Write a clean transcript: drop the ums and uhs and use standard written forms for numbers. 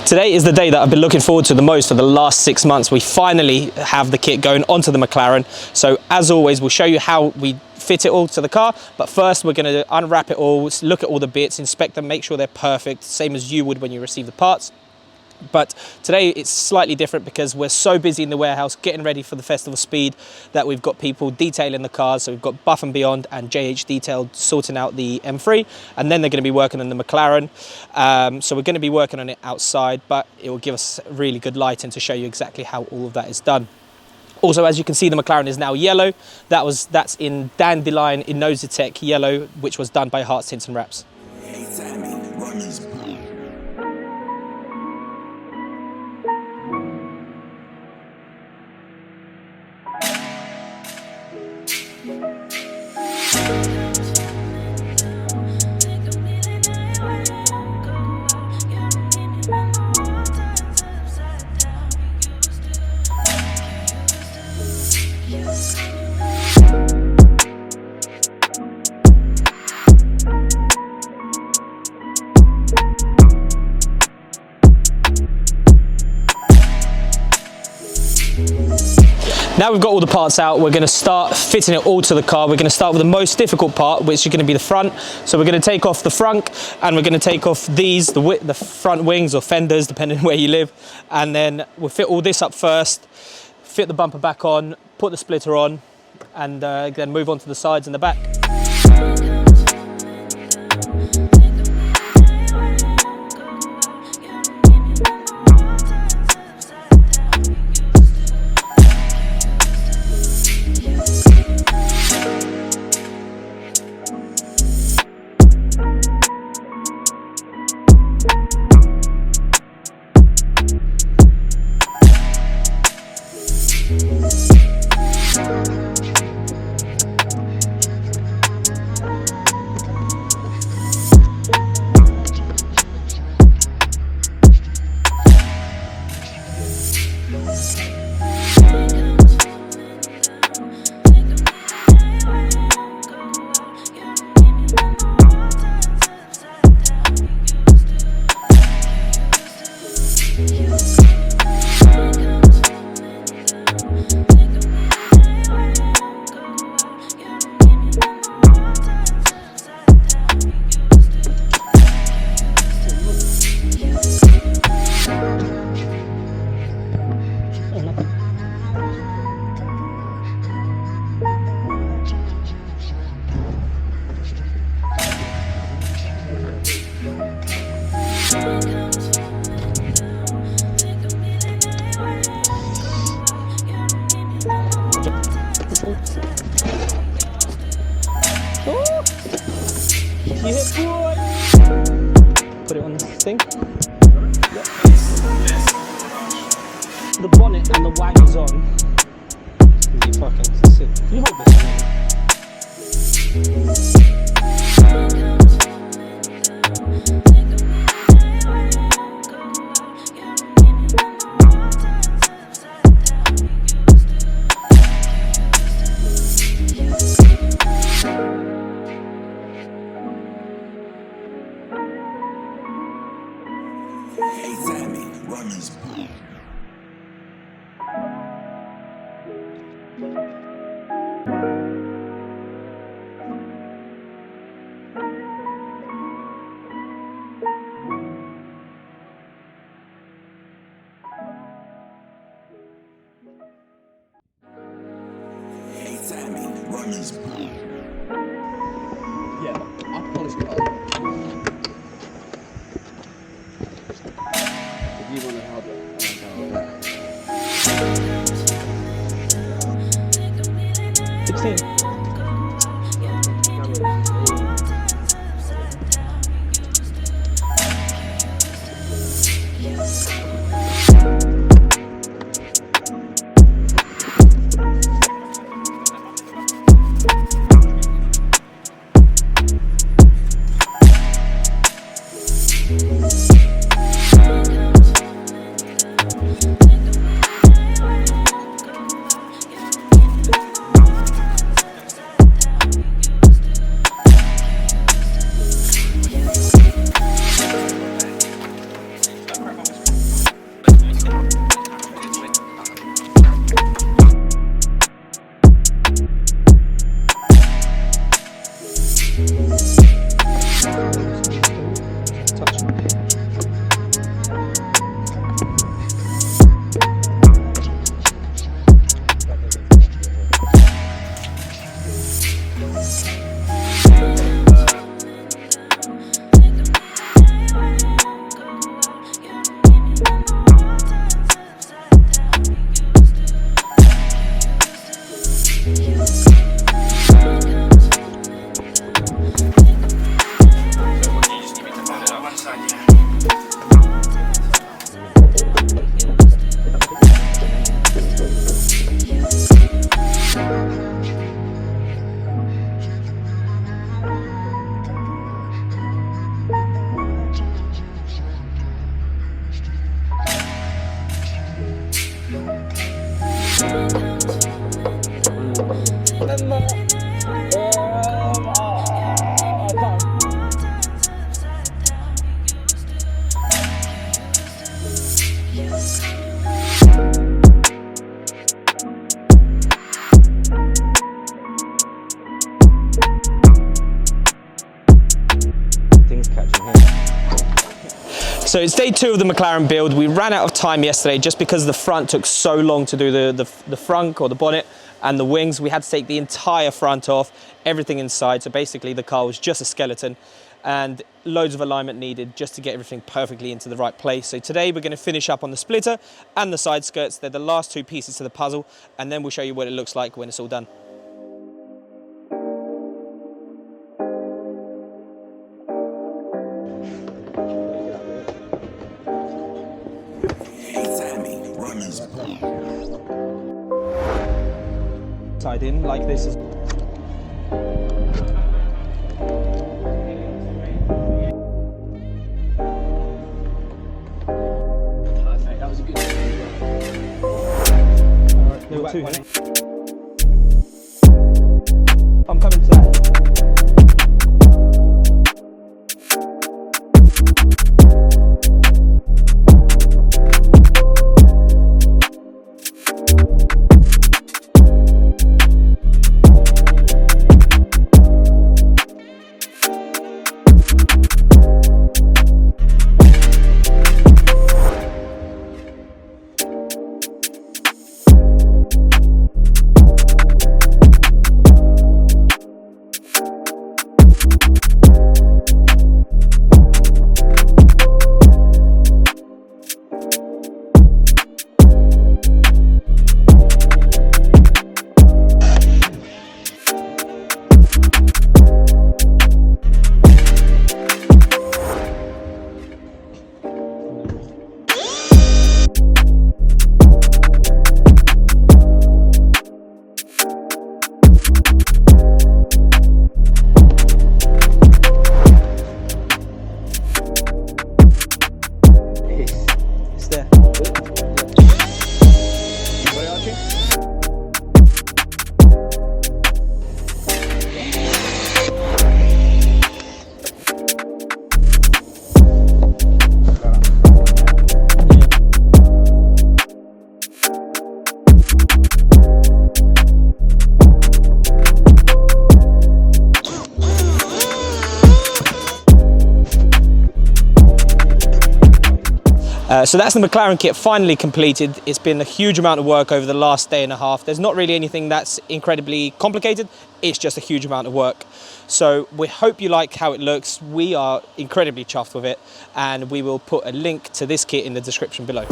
Today is the day that I've been looking forward to the most for the last 6 months. We finally have the kit going onto the McLaren. So as always, we'll show you how we fit it all to the car. But first, we're going to unwrap it all, look at all the bits, inspect them, make sure they're perfect, same as you would when you receive the parts. But today it's slightly different because we're so busy in the warehouse getting ready for the Festival Speed that we've got people detailing the cars. So we've got Buff and Beyond and JH Detailed sorting out the M3, and then they're going to be working on the McLaren. So we're going to be working on it outside, but it will give us really good lighting to show you exactly how all of that is done. Also, as you can see, the McLaren is now yellow. That's in Dandelion Inositech yellow, which was done by Hearts Tints and Wraps. Now we've got all the parts out, we're going to start fitting it all to the car. We're going to start with the most difficult part, which is going to be the front. So we're going to take off the frunk, and we're going to take off these, the front wings or fenders, depending where you live. And then we'll fit all this up first, fit the bumper back on, put the splitter on, and then move on to the sides and the back. Put it on the thing. Yep. The bonnet and the wang is on. Can be fucking sick. Can you hold this? Yeah, I'll polish it up. If you want to help it, I'll 16. So it's day 2 of the McLaren build. We ran out of time yesterday just because the front took so long to do the frunk or the bonnet and the wings. We had to take the entire front off, everything inside. So basically the car was just a skeleton and loads of alignment needed just to get everything perfectly into the right place. So today we're going to finish up on the splitter and the side skirts. They're the last 2 pieces to the puzzle, and then we'll show you what it looks like when it's all done. Tied in like this is perfect. That was a good one. Alright, I'm coming to that. So that's the McLaren kit finally completed. It's been a huge amount of work over the last day and a half. There's not really anything that's incredibly complicated. It's just a huge amount of work. So we hope you like how it looks. We are incredibly chuffed with it, and we will put a link to this kit in the description below.